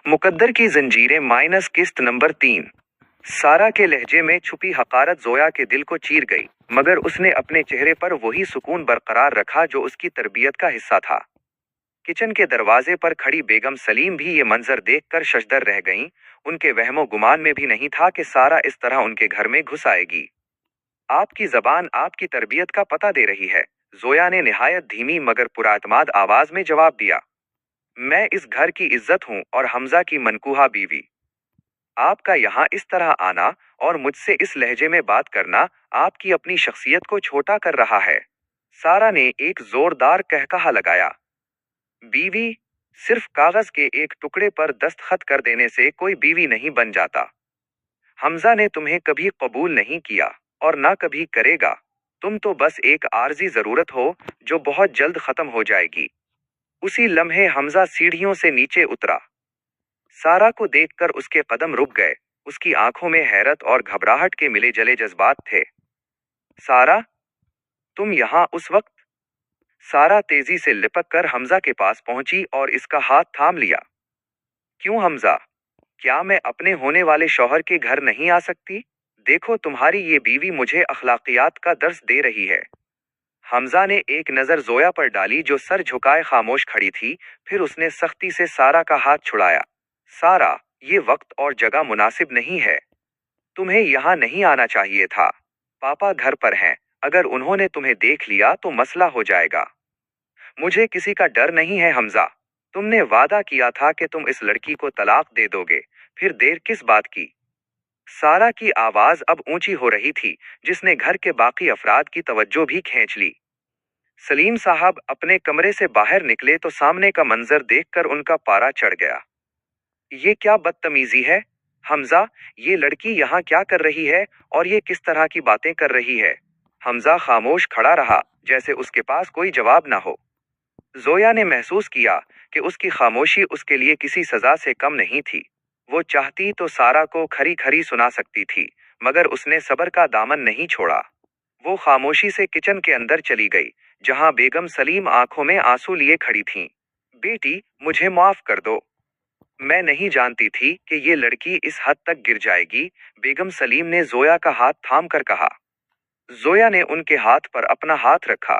मुकद्दर की जंजीरें माइनस किस्त नंबर 3। सारा के लहजे में छुपी हकारत जोया के दिल को चीर गई, मगर उसने अपने चेहरे पर वही सुकून बरकरार रखा जो उसकी तरबियत का हिस्सा था। किचन के दरवाजे पर खड़ी बेगम सलीम भी ये मंजर देखकर शशदर रह गईं। उनके वहमो गुमान में भी नहीं था कि सारा इस तरह उनके घर में घुस आएगी। आपकी जबान आपकी तरबियत का पता दे रही है, जोया ने निहायत धीमी मगर पुरातमाद आवाज में जवाब दिया। मैं इस घर की इज्जत हूँ और हमजा की मनकूहा बीवी। आपका यहाँ इस तरह आना और मुझसे इस लहजे में बात करना आपकी अपनी शख्सियत को छोटा कर रहा है। सारा ने एक जोरदार कहकहा लगाया। बीवी? सिर्फ कागज के एक टुकड़े पर दस्तखत कर देने से कोई बीवी नहीं बन जाता। हमजा ने तुम्हें कभी कबूल नहीं किया और ना कभी करेगा। तुम तो बस एक आर्जी जरूरत हो जो बहुत जल्द खत्म हो जाएगी। उसी लम्हे हमजा सीढ़ियों से नीचे उतरा। सारा को देखकर उसके कदम रुक गए। उसकी आंखों में हैरत और घबराहट के मिले जले जज्बात थे। सारा, तुम यहाँ उस वक्त? सारा तेजी से लिपक कर हमजा के पास पहुंची और इसका हाथ थाम लिया। क्यों हमजा? क्या मैं अपने होने वाले शौहर के घर नहीं आ सकती? देखो, तुम्हारी ये बीवी मुझे अखलाकियात का दर्स दे रही है। हमजा ने एक नजर जोया पर डाली जो सर झुकाए खामोश खड़ी थी, फिर उसने सख्ती से सारा का हाथ छुड़ाया। सारा, ये वक्त और जगह मुनासिब नहीं है। तुम्हें यहाँ नहीं आना चाहिए था। पापा घर पर हैं, अगर उन्होंने तुम्हें देख लिया तो मसला हो जाएगा। मुझे किसी का डर नहीं है हमजा। तुमने वादा किया था कि तुम इस लड़की को तलाक दे दोगे, फिर देर किस बात की? सारा की आवाज अब ऊंची हो रही थी, जिसने घर के बाकी अफराद की तवज्जो भी खींच ली। सलीम साहब अपने कमरे से बाहर निकले तो सामने का मंजर देखकर उनका पारा चढ़ गया। ये क्या बदतमीजी है? हमजा, ये लड़की यहाँ क्या कर रही है और ये किस तरह की बातें कर रही है? हमजा खामोश खड़ा रहा, जैसे उसके पास कोई जवाब ना हो। जोया ने महसूस किया कि उसकी खामोशी उसके लिए किसी सजा से कम नहीं थी। वो चाहती तो सारा को खरी खरी सुना सकती थी, मगर उसने सब्र का दामन नहीं छोड़ा। वो खामोशी से किचन के अंदर चली गई, जहां बेगम सलीम आंखों में आंसू लिए खड़ी थीं। बेटी, मुझे माफ कर दो। मैं नहीं जानती थी कि ये लड़की इस हद तक गिर जाएगी, बेगम सलीम ने जोया का हाथ थाम कर कहा। जोया ने उनके हाथ पर अपना हाथ रखा।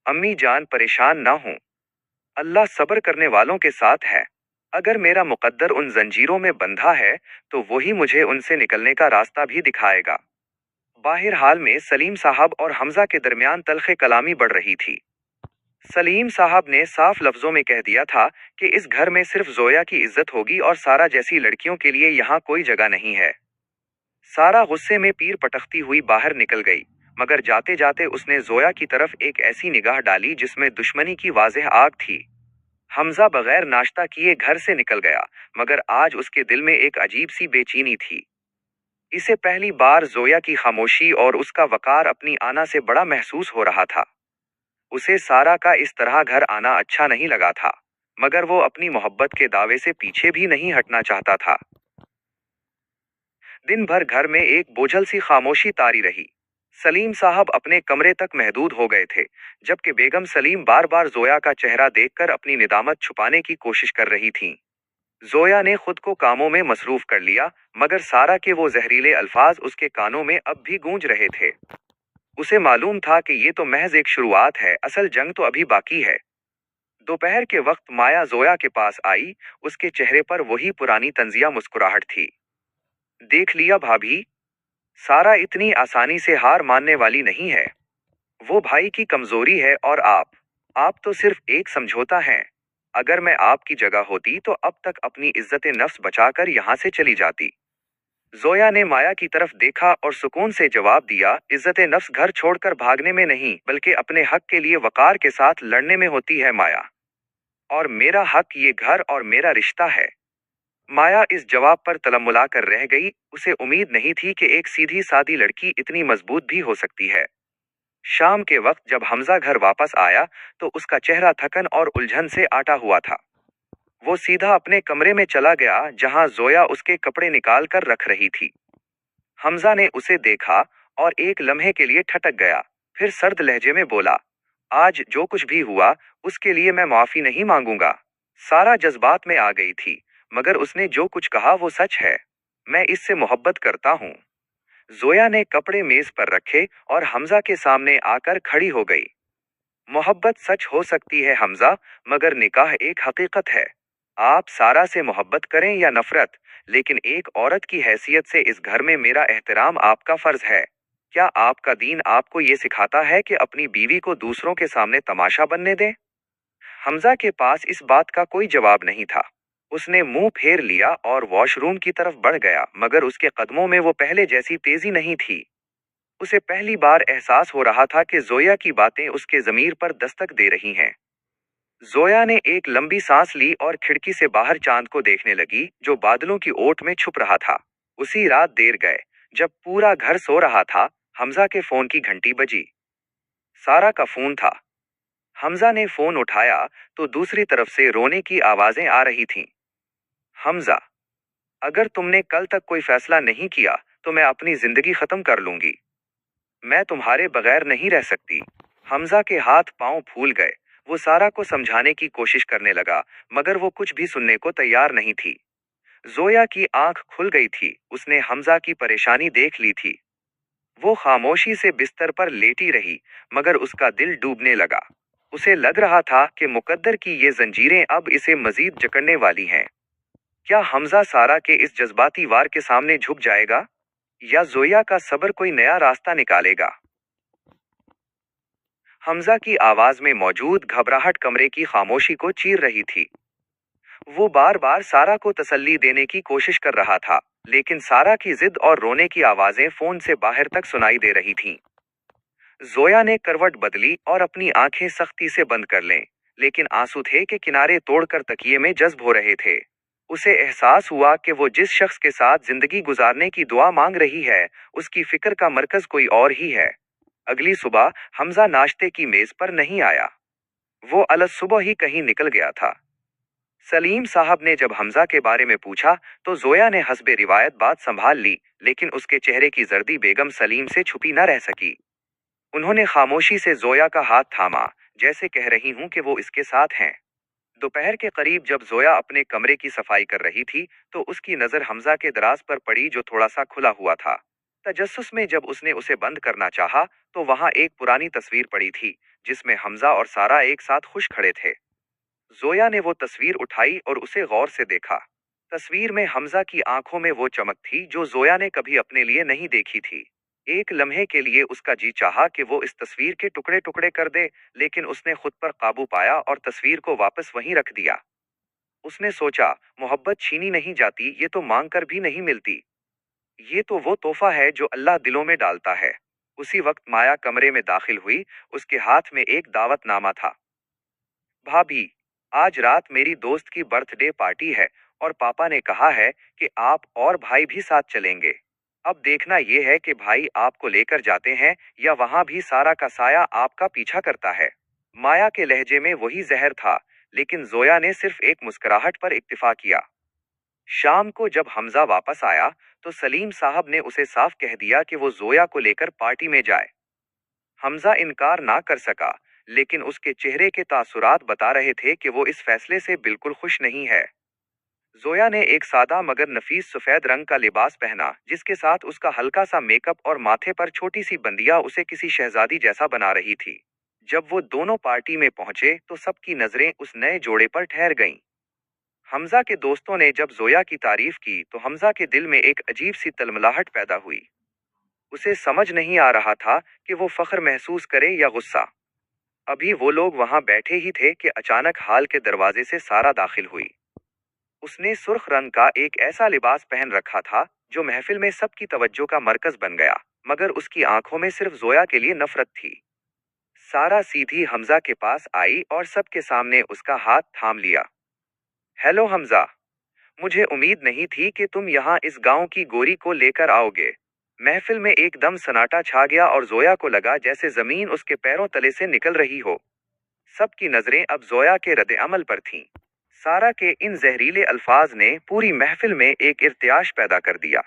अम्मी जान, परेशान ना हो। अल्लाह सब्र करने वालों के साथ है। अगर मेरा मुकद्दर उन जंजीरों में बंधा है तो वही मुझे उनसे निकलने का रास्ता भी दिखाएगा। बाहर हाल में सलीम साहब और हमजा के दरमियान तलखे कलामी बढ़ रही थी। सलीम साहब ने साफ लफ्जों में कह दिया था कि इस घर में सिर्फ जोया की इज्जत होगी और सारा जैसी लड़कियों के लिए यहाँ कोई जगह नहीं है। सारा गुस्से में पीर पटकती हुई बाहर निकल गई, मगर जाते जाते उसने जोया की तरफ एक ऐसी निगाह डाली जिसमें दुश्मनी की वाज़ेह आग थी। हमजा बगैर नाश्ता किए घर से निकल गया, मगर आज उसके दिल में एक अजीब सी बेचैनी थी। इसे पहली बार जोया की खामोशी और उसका वकार अपनी आना से बड़ा महसूस हो रहा था। उसे सारा का इस तरह घर आना अच्छा नहीं लगा था, मगर वो अपनी मोहब्बत के दावे से पीछे भी नहीं हटना चाहता था। दिन भर घर में एक बोझल सी खामोशी तारी रही। सलीम साहब अपने कमरे तक महदूद हो गए थे, जबकि बेगम सलीम बार बार जोया का चेहरा देखकर अपनी निदामत छुपाने की कोशिश कर रही थीं। जोया ने खुद को कामों में मसरूफ कर लिया, मगर सारा के वो जहरीले अल्फाज उसके कानों में अब भी गूंज रहे थे। उसे मालूम था कि ये तो महज एक शुरुआत है, असल जंग तो अभी बाकी है। दोपहर के वक्त माया जोया के पास आई। उसके चेहरे पर वही पुरानी तंजिया मुस्कुराहट थी। देख लिया भाभी, सारा इतनी आसानी से हार मानने वाली नहीं है। वो भाई की कमजोरी है और आप तो सिर्फ एक समझौता हैं। अगर मैं आपकी जगह होती तो अब तक अपनी इज्जत नफ्स बचाकर यहाँ से चली जाती। जोया ने माया की तरफ देखा और सुकून से जवाब दिया, इज्जत नफ्स घर छोड़कर भागने में नहीं, बल्कि अपने हक के लिए वकार के साथ लड़ने में होती है माया। और मेरा हक ये घर और मेरा रिश्ता है। माया इस जवाब पर तलमुला कर रह गई। उसे उम्मीद नहीं थी कि एक सीधी सादी लड़की इतनी मजबूत भी हो सकती है। शाम के वक्त जब हमजा घर वापस आया तो उसका चेहरा थकन और उलझन से आटा हुआ था। वो सीधा अपने कमरे में चला गया, जहां जोया उसके कपड़े निकाल कर रख रही थी। हमजा ने उसे देखा और एक लम्हे के लिए ठटक गया, फिर सर्द लहजे में बोला, आज जो कुछ भी हुआ उसके लिए मैं माफी नहीं मांगूंगा। सारा जज्बात में आ गई थी। मगर उसने जो कुछ कहा वो सच है। मैं इससे मोहब्बत करता हूँ। जोया ने कपड़े मेज पर रखे और हमजा के सामने आकर खड़ी हो गई। मोहब्बत सच हो सकती है हमजा, मगर निकाह एक हकीकत है। आप सारा से मोहब्बत करें या नफरत, लेकिन एक औरत की हैसियत से इस घर में मेरा एहतराम आपका फर्ज है। क्या आपका दीन आपको ये सिखाता है कि अपनी बीवी को दूसरों के सामने तमाशा बनने दें? हमजा के पास इस बात का कोई जवाब नहीं था। उसने मुंह फेर लिया और वॉशरूम की तरफ बढ़ गया, मगर उसके कदमों में वो पहले जैसी तेजी नहीं थी। उसे पहली बार एहसास हो रहा था कि जोया की बातें उसके ज़मीर पर दस्तक दे रही हैं। जोया ने एक लंबी सांस ली और खिड़की से बाहर चांद को देखने लगी, जो बादलों की ओट में छुप रहा था। उसी रात देर गए, जब पूरा घर सो रहा था, हमजा के फोन की घंटी बजी। सारा का फोन था। हमजा ने फोन उठाया तो दूसरी तरफ से रोने की आवाजें आ रही थीं। हमजा, अगर तुमने कल तक कोई फैसला नहीं किया तो मैं अपनी जिंदगी खत्म कर लूंगी। मैं तुम्हारे बगैर नहीं रह सकती। हमजा के हाथ पांव फूल गए। वो सारा को समझाने की कोशिश करने लगा, मगर वो कुछ भी सुनने को तैयार नहीं थी। जोया की आंख खुल गई थी। उसने हमजा की परेशानी देख ली थी। वो खामोशी से बिस्तर पर लेटी रही, मगर उसका दिल डूबने लगा। उसे लग रहा था कि मुकद्दर की ये जंजीरें अब इसे मजीद जकड़ने वाली हैं। क्या हमजा सारा के इस जज्बाती वार के सामने झुक जाएगा, या जोया का सब्र कोई नया रास्ता निकालेगा? हमजा की आवाज में मौजूद घबराहट कमरे की खामोशी को चीर रही थी। वो बार बार सारा को तसल्ली देने की कोशिश कर रहा था, लेकिन सारा की जिद और रोने की आवाजें फोन से बाहर तक सुनाई दे रही थीं। जोया ने करवट बदली और अपनी आंखें सख्ती से बंद कर लें, लेकिन आंसू थे कि किनारे तोड़कर तकिए में जज्ब हो रहे थे। उसे एहसास हुआ कि वो जिस शख्स के साथ जिंदगी गुजारने की दुआ मांग रही है, उसकी फिक्र का मरकज कोई और ही है। अगली सुबह हमजा नाश्ते की मेज पर नहीं आया। वो अलग सुबह ही कहीं निकल गया था। सलीम साहब ने जब हमजा के बारे में पूछा तो जोया ने हस्बे रिवायत बात संभाल ली, लेकिन उसके चेहरे की जर्दी बेगम सलीम से छुपी न रह सकी। उन्होंने खामोशी से जोया का हाथ थामा, जैसे कह रही हूं कि वो इसके साथ हैं। दोपहर के करीब जब जोया अपने कमरे की सफाई कर रही थी, तो उसकी नजर हमजा के दराज पर पड़ी, जो थोड़ा सा खुला हुआ था। तजस्सुस में जब उसने उसे बंद करना चाहा, तो वहां एक पुरानी तस्वीर पड़ी थी, जिसमें हमजा और सारा एक साथ खुश खड़े थे। जोया ने वो तस्वीर उठाई और उसे गौर से देखा। तस्वीर में हमजा की आंखों में वो चमक थी जो जोया ने कभी अपने लिए नहीं देखी थी। एक लम्हे के लिए उसका जी चाहा कि वो इस तस्वीर के टुकड़े टुकड़े कर दे, लेकिन उसने खुद पर काबू पाया और तस्वीर को वापस वहीं रख दिया। उसने सोचा, मोहब्बत छीनी नहीं जाती, ये तो मांग कर भी नहीं मिलती। ये तो वो तोहफा है जो अल्लाह दिलों में डालता है। उसी वक्त माया कमरे में दाखिल हुई। उसके हाथ में एक दावतनामा था। भाभी, आज रात मेरी दोस्त की बर्थडे पार्टी है और पापा ने कहा है कि आप और भाई भी साथ चलेंगे। अब देखना यह है कि भाई आपको लेकर जाते हैं या वहां भी सारा का साया आपका पीछा करता है। माया के लहजे में वही जहर था, लेकिन जोया ने सिर्फ एक मुस्कुराहट पर इक्तिफा किया। शाम को जब हमजा वापस आया, तो सलीम साहब ने उसे साफ कह दिया कि वो जोया को लेकर पार्टी में जाए। हमजा इनकार ना कर सका, लेकिन उसके चेहरे के तासुरात बता रहे थे कि वो इस फैसले से बिल्कुल खुश नहीं है। जोया ने एक सादा मगर नफीस सफेद रंग का लिबास पहना, जिसके साथ उसका हल्का सा मेकअप और माथे पर छोटी सी बंदिया उसे किसी शहजादी जैसा बना रही थी। जब वो दोनों पार्टी में पहुंचे तो सबकी नजरें उस नए जोड़े पर ठहर गईं। हमजा के दोस्तों ने जब जोया की तारीफ की तो हमजा के दिल में एक अजीब सी तलमलाहट पैदा हुई। उसे समझ नहीं आ रहा था कि वो फख्र महसूस करे या गुस्सा। अभी वो लोग वहां बैठे ही थे कि अचानक हाल के दरवाजे से सारा दाखिल हुई। उसने सुर्ख रंग का एक ऐसा लिबास पहन रखा था जो महफिल में सबकी तवज्जो का मरकज बन गया, मगर उसकी आंखों में सिर्फ जोया के लिए नफरत थी। सारा सीधी हमजा के पास आई और सबके सामने उसका हाथ थाम लिया। हेलो हमजा, मुझे उम्मीद नहीं थी कि तुम यहाँ इस गांव की गोरी को लेकर आओगे। महफिल में एकदम सन्नाटा छा गया और जोया को लगा जैसे जमीन उसके पैरों तले से निकल रही हो। सबकी नजरें अब जोया के रद्द अमल पर थीं। सारा के इन जहरीले अल्फाज ने पूरी महफिल में एक इर्तियाश पैदा कर दिया।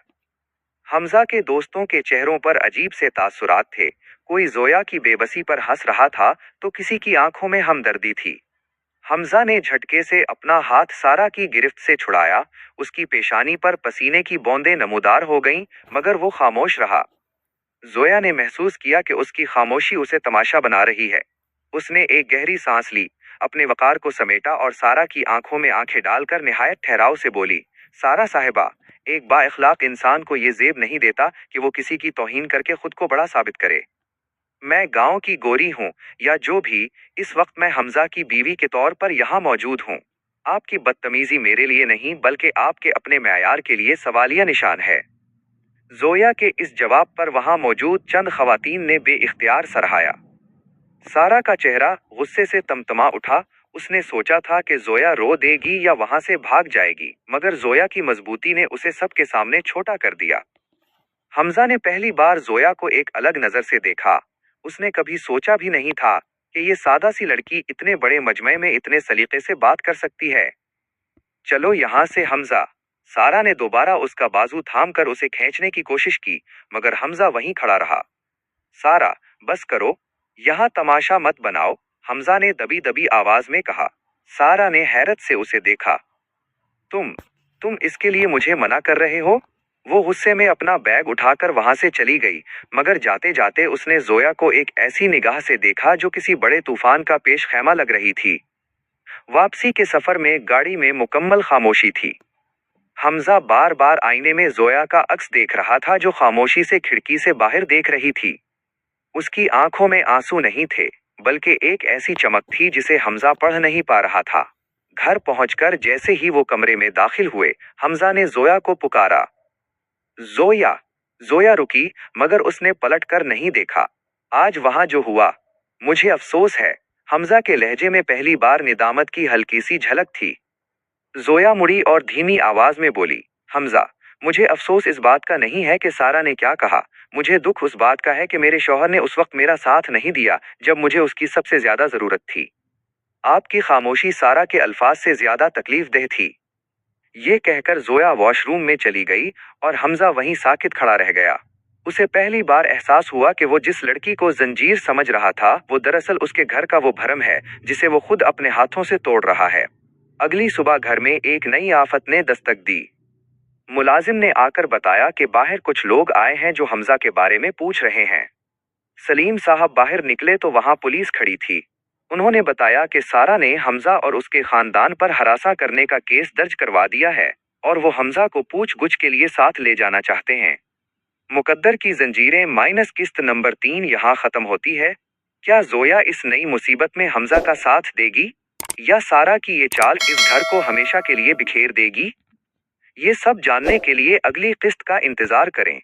हमजा के दोस्तों के चेहरों पर अजीब से तासुरात थे। कोई जोया की बेबसी पर हंस रहा था तो किसी की आंखों में हमदर्दी थी। हमजा ने झटके से अपना हाथ सारा की गिरफ्त से छुड़ाया। उसकी पेशानी पर पसीने की बूंदें नमूदार हो गईं, मगर वो खामोश रहा। जोया ने महसूस किया कि उसकी खामोशी उसे तमाशा बना रही है। उसने एक गहरी सांस ली, अपने वकार को समेटा और सारा की आंखों में आंखें डालकर निहायत ठहराव से बोली, सारा साहिबा, एक बाइखलाक इंसान को ये जेब नहीं देता कि वो किसी की तौहीन करके खुद को बड़ा साबित करे। मैं गांव की गोरी हूँ या जो भी, इस वक्त मैं हमजा की बीवी के तौर पर यहाँ मौजूद हूँ। आपकी बदतमीजी मेरे लिए नहीं बल्कि आपके अपने मेयार के लिए सवालिया निशान है। जोया के इस जवाब पर वहां मौजूद चंद खवातीन ने बेइख्तियार सराहाया। सारा का चेहरा गुस्से से तमतमा उठा। उसने सोचा था कि जोया रो देगी या वहां से भाग जाएगी, मगर जोया की मजबूती ने उसे सबके सामने छोटा कर दिया। हमजा ने पहली बार जोया को एक अलग नजर से देखा। उसने कभी सोचा भी नहीं था कि ये सादा सी लड़की इतने बड़े मजमे में इतने सलीके से बात कर सकती है। चलो यहाँ से हमजा। सारा ने दोबारा उसका बाजू थाम कर उसे खींचने की कोशिश की, मगर हमजा वहीं खड़ा रहा। सारा, बस करो, यहाँ तमाशा मत बनाओ, हमजा ने दबी दबी आवाज में कहा। सारा ने हैरत से उसे देखा। तुम इसके लिए मुझे मना कर रहे हो? वो गुस्से में अपना बैग उठाकर वहां से चली गई, मगर जाते जाते उसने जोया को एक ऐसी निगाह से देखा जो किसी बड़े तूफान का पेश खैमा लग रही थी। वापसी के सफर में गाड़ी में मुकम्मल खामोशी थी। हमजा बार बार आईने में जोया का अक्स देख रहा था जो खामोशी से खिड़की से बाहर देख रही थी। उसकी आंखों में आंसू नहीं थे, बल्कि एक ऐसी चमक थी जिसे हमजा पढ़ नहीं पा रहा था। घर पहुंचकर जैसे ही वो कमरे में दाखिल हुए, हमजा ने जोया को पुकारा। जोया। जोया रुकी, मगर उसने पलट कर नहीं देखा। आज वहां जो हुआ, मुझे अफसोस है। हमजा के लहजे में पहली बार निदामत की हल्की सी झलक थी। जोया मुड़ी और धीमी आवाज में बोली, हमजा, मुझे अफसोस इस बात का नहीं है कि सारा ने क्या कहा। मुझे दुख उस बात का है कि मेरे शौहर ने उस वक्त मेरा साथ नहीं दिया जब मुझे उसकी सबसे ज्यादा जरूरत थी। आपकी खामोशी सारा के अल्फाज से ज्यादा तकलीफ देह थी। ये कहकर जोया वॉशरूम में चली गई और हमजा वहीं साकित खड़ा रह गया। उसे पहली बार एहसास हुआ कि वो जिस लड़की को जंजीर समझ रहा था, वो दरअसल उसके घर का वो भरम है जिसे वो खुद अपने हाथों से तोड़ रहा है। अगली सुबह घर में एक नई आफत ने दस्तक दी। मुलाजिम ने आकर बताया कि बाहर कुछ लोग आए हैं जो हमजा के बारे में पूछ रहे हैं। सलीम साहब बाहर निकले तो वहां पुलिस खड़ी थी। उन्होंने बताया कि सारा ने हमजा और उसके खानदान पर हरासा करने का केस दर्ज करवा दिया है और वो हमजा को पूछ-गुछ के लिए साथ ले जाना चाहते हैं। मुकद्दर की जंजीरें माइनस किस्त नंबर 3 यहाँ खत्म होती है। क्या जोया इस नई मुसीबत में हमजा का साथ देगी या सारा की ये चाल इस घर को हमेशा के लिए बिखेर देगी? ये सब जानने के लिए अगली किस्त का इंतजार करें।